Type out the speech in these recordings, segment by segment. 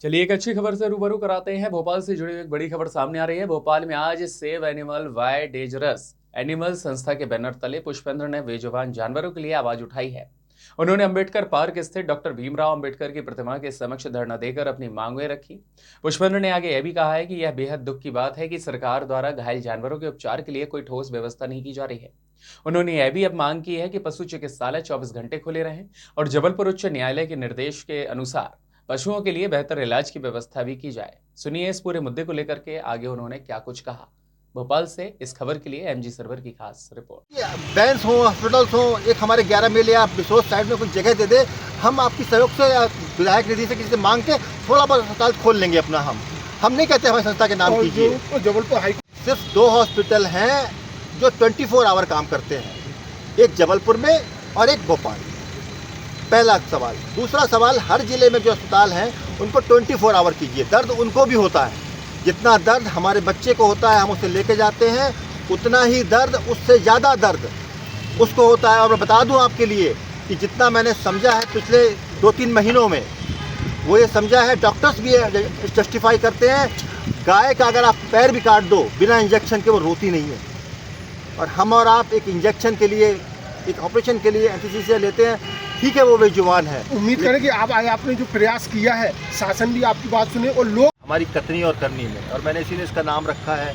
चलिए एक अच्छी खबर से रूबरू कराते हैं। भोपाल से जुड़ी हुई एक बड़ी खबर सामने आ रही है। भोपाल में आज save animal why dangerous animal संस्था के बैनर तले पुष्पेंद्र ने बेजुबान जानवरों के लिए आवाज उठाई है। उन्होंने अंबेडकर पार्क स्थित डॉक्टर भीमराव अंबेडकर की प्रतिमा के समक्ष धरना देकर अपनी मांगें रखी। पुष्पेंद्र ने आगे यह भी कहा है कि यह बेहद दुख की बात है कि सरकार द्वारा घायल जानवरों के उपचार के लिए कोई ठोस व्यवस्था नहीं की जा रही है। उन्होंने यह भी अब मांग की है कि पशु चिकित्सालय 24 घंटे खुले रहें और जबलपुर उच्च न्यायालय के निर्देश के अनुसार पशुओं के लिए बेहतर इलाज की व्यवस्था भी की जाए। सुनिए इस पूरे मुद्दे को लेकर के आगे उन्होंने क्या कुछ कहा। भोपाल से इस खबर के लिए एमजी सर्वर की खास रिपोर्ट। बैंस हो, हॉस्पिटल्स हो, एक हमारे 11 मेल या रिसोर्स साइड में कोई जगह दे दे, हम आपकी सहयोग से विधायक निधि से किसी से मांग के थोड़ा बहुत अस्पताल खोल लेंगे अपना। हम नहीं कहते हमारी संस्था के नाम कीजिए। जबलपुर हाई सिर्फ 2 हॉस्पिटल हैं जो 24 आवर काम करते हैं, एक जबलपुर में और एक भोपाल। पहला सवाल। दूसरा सवाल, हर जिले में जो अस्पताल हैं उनको 24 आवर कीजिए। दर्द उनको भी होता है, जितना दर्द हमारे बच्चे को होता है हम उसे लेके जाते हैं, उतना ही दर्द, उससे ज़्यादा दर्द उसको होता है। और मैं बता दूं आपके लिए कि जितना मैंने समझा है पिछले 2-3 महीनों में, वो ये समझा है, डॉक्टर्स भी जस्टिफाई करते हैं, गाय का अगर आप पैर भी काट दो बिना इंजेक्शन के वो रोती नहीं है। और हम और आप एक इंजेक्शन के लिए, एक ऑपरेशन के लिए एंटीसीसिया लेते हैं, ठीक है वो बेजुबान है। उम्मीद करें कि आपने जो प्रयास किया है, शासन भी आपकी बात सुने और लोग हमारी कतनी और करनी में, और मैंने इसीलिए इसका नाम रखा है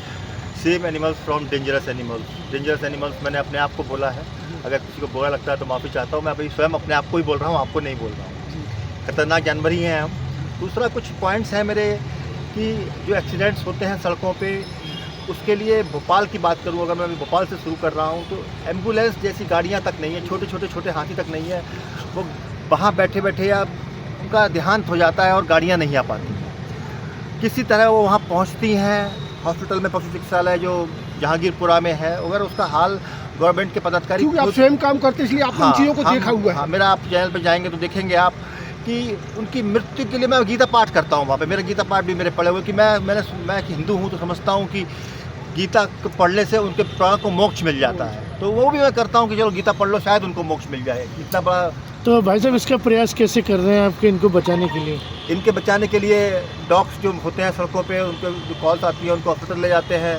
save animals from dangerous animals. Dangerous animals मैंने अपने आप को बोला है, अगर किसी को बुरा लगता है तो माफ़ी चाहता हूँ। मैं अभी स्वयं अपने आप को ही बोल रहा हूँ, आपको नहीं बोल रहा हूँ। खतरनाक जानवर ही हैं हम। दूसरा कुछ पॉइंट्स हैं मेरे कि जो एक्सीडेंट्स होते हैं सड़कों पर, उसके लिए भोपाल की बात करूँ, अगर मैं अभी भोपाल से शुरू कर रहा हूँ, तो एम्बुलेंस जैसी गाड़ियाँ तक नहीं है, छोटे हाथी तक नहीं है। वो वहाँ बैठे बैठे या उनका देहांत हो जाता है और गाड़ियाँ नहीं आ पाती। किसी तरह वो वहाँ पहुँचती हैं। हॉस्पिटल में पशु चिकित्सालय जो जहांगीरपुरा में है, अगर उसका हाल गवर्नमेंट के पदाधिकारी, क्योंकि आप स्वयं काम करते इसलिए आपने उन चीज़ों को देखा हुआ है। मेरा आप चैनल पर जाएंगे तो देखेंगे आप कि उनकी मृत्यु के लिए मैं गीता पाठ करता हूँ वहाँ पे। मेरा गीता पाठ भी मेरे पढ़े हुए कि मैं हिंदू हूँ तो समझता हूँ कि गीता पढ़ने से उनके प्राण को मोक्ष मिल जाता है, तो वो भी मैं करता हूँ कि चलो गीता पढ़ लो, शायद उनको मोक्ष मिल जाए। इतना बड़ा। तो भाई साहब इसका प्रयास कैसे कर रहे हैं आपके इनको बचाने के लिए? इनके बचाने के लिए डॉग्स जो होते हैं सड़कों पे, उनको जो कॉल्स आती है उनको हॉस्पिटल ले जाते हैं,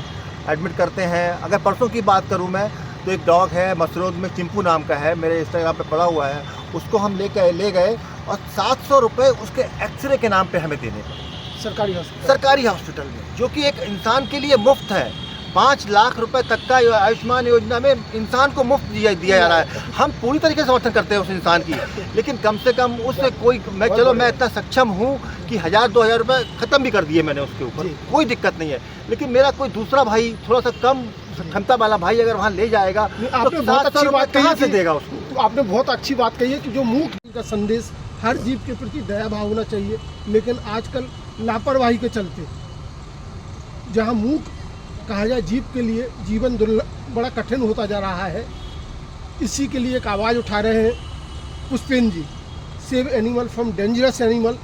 एडमिट करते हैं। अगर परसों की बात करूँ मैं, तो एक डॉग है मसरोद में, चिंपू नाम का है, मेरे इंस्टाग्राम पे पड़ा हुआ है, उसको हम ले गए और 700 रुपये उसके एक्सरे के नाम पे हमें देने पड़े सरकारी हॉस्पिटल में, जो कि एक इंसान के लिए मुफ्त है। 5 लाख रुपए तक का आयुष्मान योजना में इंसान को मुफ्त दिया जा रहा है। हम पूरी तरीके से समर्थन करते हैं उस इंसान की, लेकिन कम से कम उससे कोई, मैं इतना सक्षम हूँ कि 1000-2000 रुपये ख़त्म भी कर दिए मैंने उसके ऊपर, कोई दिक्कत नहीं है। लेकिन मेरा कोई दूसरा भाई, थोड़ा सा कम क्षमता वाला भाई अगर वहाँ ले जाएगा तो 700 रुपये कहाँ से देगा उसको? तो आपने बहुत अच्छी बात कही है कि जो मूक का संदेश, हर जीव के प्रति दया भाव होना चाहिए, लेकिन आजकल लापरवाही के चलते जहाँ मूक कहा जाए जीव के लिए जीवन बड़ा कठिन होता जा रहा है। इसी के लिए एक आवाज़ उठा रहे हैं Pushpendra ji, save animal from dangerous animal.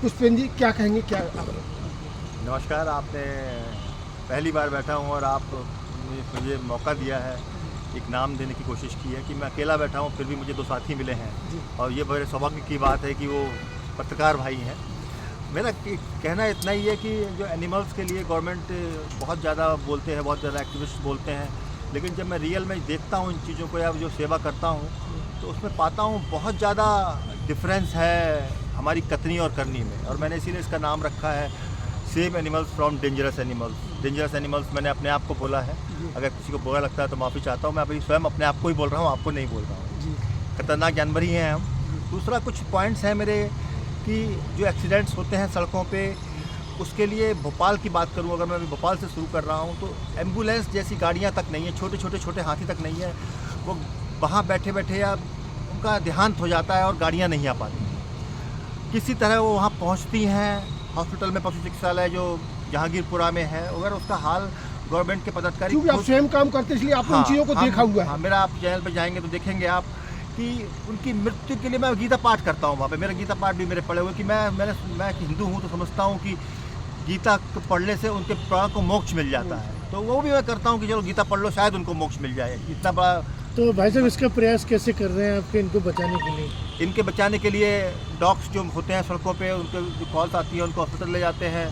Pushpendra ji क्या कहेंगे? क्या नमस्कार, आपने पहली बार बैठा हूँ और आपने मुझे मौका दिया है, एक नाम देने की कोशिश की है कि मैं अकेला बैठा हूँ, फिर भी मुझे 2 साथी मिले हैं और ये बड़े सौभाग्य की बात है कि वो पत्रकार भाई हैं। मेरा कहना इतना ही है कि जो एनिमल्स के लिए गवर्नमेंट बहुत ज़्यादा बोलते हैं, बहुत ज़्यादा एक्टिविस्ट बोलते हैं, लेकिन जब मैं रियल में देखता हूँ इन चीज़ों को या जो सेवा करता हूँ, तो उसमें पाता हूँ बहुत ज़्यादा डिफरेंस है हमारी कतनी और करनी में। और मैंने इसीलिए इसका नाम रखा है save animals from dangerous animals. Dangerous animals मैंने अपने आप को बोला है, अगर किसी को बुरा लगता है तो माफ़ी चाहता हूँ। मैं अभी स्वयं अपने आप को ही बोल रहा हूँ, आपको नहीं बोल रहा हूँ। खतरनाक जानवर ही हैं हम। दूसरा कुछ पॉइंट्स हैं मेरे कि जो एक्सीडेंट्स होते हैं सड़कों पे, उसके लिए भोपाल की बात करूं, अगर मैं अभी भोपाल से शुरू कर रहा हूं, तो एम्बुलेंस जैसी गाड़ियां तक नहीं है, छोटे हाथी तक नहीं है। वो वहाँ बैठे बैठे या उनका देहांत हो जाता है और गाड़ियां नहीं आ पाती। किसी तरह वो वहाँ पहुँचती हैं। हॉस्पिटल में पशु चिकित्सालय जो जहांगीरपुरा में है, अगर उसका हाल गवर्नमेंट के पदाधिकारी, क्योंकि आप स्वयं काम करते इसलिए आपने उन चीज़ों को देखा हुआ है। मेरा आप चैनल पर जाएंगे तो देखेंगे आप कि उनकी मृत्यु के लिए मैं गीता पाठ करता हूँ वहाँ पे। मेरा गीता पाठ भी मेरे पढ़े हुए कि मैं हिंदू हूँ तो समझता हूँ कि गीता पढ़ने से उनके प्राण को मोक्ष मिल जाता है, तो वो भी मैं करता हूँ कि चलो गीता पढ़ लो, शायद उनको मोक्ष मिल जाए। इतना बड़ा तो भाई साहब इसका प्रयास कैसे कर रहे हैं आपके इनको बचाने के लिए? इनके बचाने के लिए डॉग्स जो होते हैं सड़कों पे, उनके जो कॉल्स आती है उनको हॉस्पिटल ले जाते हैं,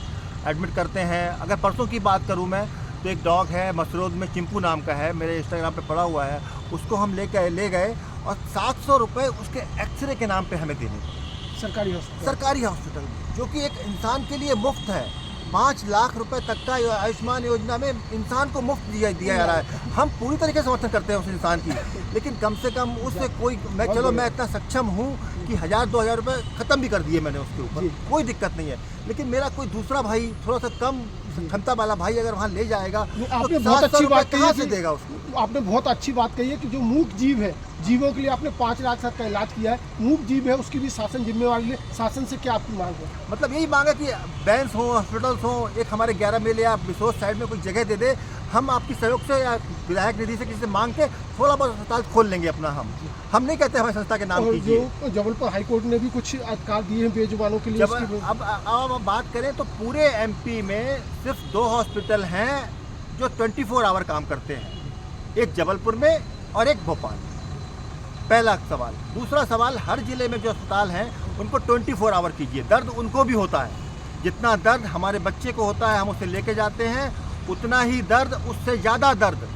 एडमिट करते हैं। अगर परसों की बात करूं मैं तो एक डॉग है मसरोद में, चिंपू नाम का है, मेरे इंस्टाग्राम पे पड़ा हुआ है, उसको हम ले गए और 700 रुपये उसके एक्सरे के नाम पे हमें देने पड़े सरकारी हॉस्पिटल में, जो कि एक इंसान के लिए मुफ्त है। 5 लाख रुपए तक का आयुष्मान योजना में इंसान को मुफ्त दिया जा रहा है। हम पूरी तरीके से समर्थन करते हैं उस इंसान की, लेकिन कम से कम उससे कोई मैं इतना सक्षम हूँ कि 1000-2000 रुपये ख़त्म भी कर दिए मैंने उसके ऊपर, कोई दिक्कत नहीं है। लेकिन मेरा कोई दूसरा भाई, थोड़ा सा कम क्षमता वाला भाई अगर वहाँ ले जाएगा आपने तो बहुत अच्छी बात कही कहाँ है से कि- देगा उसको? आपने बहुत अच्छी बात कही है कि जो मूक जीव है, जीवों के लिए आपने 5 लाख तक का इलाज किया है। मूक जीव है, उसकी भी शासन जिम्मेवारी ले। शासन से क्या आपकी मांग है? मतलब यही मांगा कि बैंस हो, हॉस्पिटल्स हो, एक हमारे 11 मेल या बिसोज साइड में कोई जगह दे दे। हम आपकी सहयोग से या विधायक निधि से किसी से मांग के थोड़ा बहुत अस्पताल खोल लेंगे अपना। हम नहीं कहते हमारी संस्था के नाम और कीजिए। जो जबलपुर हाईकोर्ट ने भी कुछ अधिकार दिए हैं बेजुबानों के लिए। जब उसकी- अब बात करें तो पूरे एमपी में सिर्फ 2 हॉस्पिटल हैं जो 24 आवर काम करते हैं, एक जबलपुर में और एक भोपाल। पहला सवाल। दूसरा सवाल, हर जिले में जो अस्पताल हैं उनको 24 आवर कीजिए। दर्द उनको भी होता है, जितना दर्द हमारे बच्चे को होता है हम उसे लेके जाते हैं, उतना ही दर्द, उससे ज़्यादा दर्द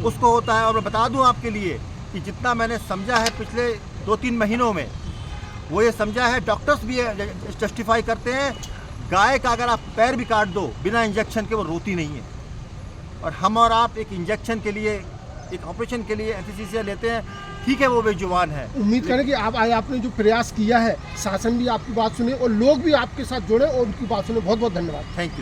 उसको होता है। और मैं बता दूं आपके लिए कि जितना मैंने समझा है पिछले 2-3 महीनों में, वो ये समझा है, डॉक्टर्स भी जस्टिफाई करते हैं, गाय का अगर आप पैर भी काट दो बिना इंजेक्शन के वो रोती नहीं है। और हम और आप एक इंजेक्शन के लिए, एक ऑपरेशन के लिए एनेस्थीसिया लेते हैं, ठीक है वो बेजुबान है। उम्मीद करें कि आपने जो प्रयास किया है, शासन भी आपकी बात सुने और लोग भी आपके साथ जुड़े और उनकी बात सुने। बहुत बहुत धन्यवाद। Thank you.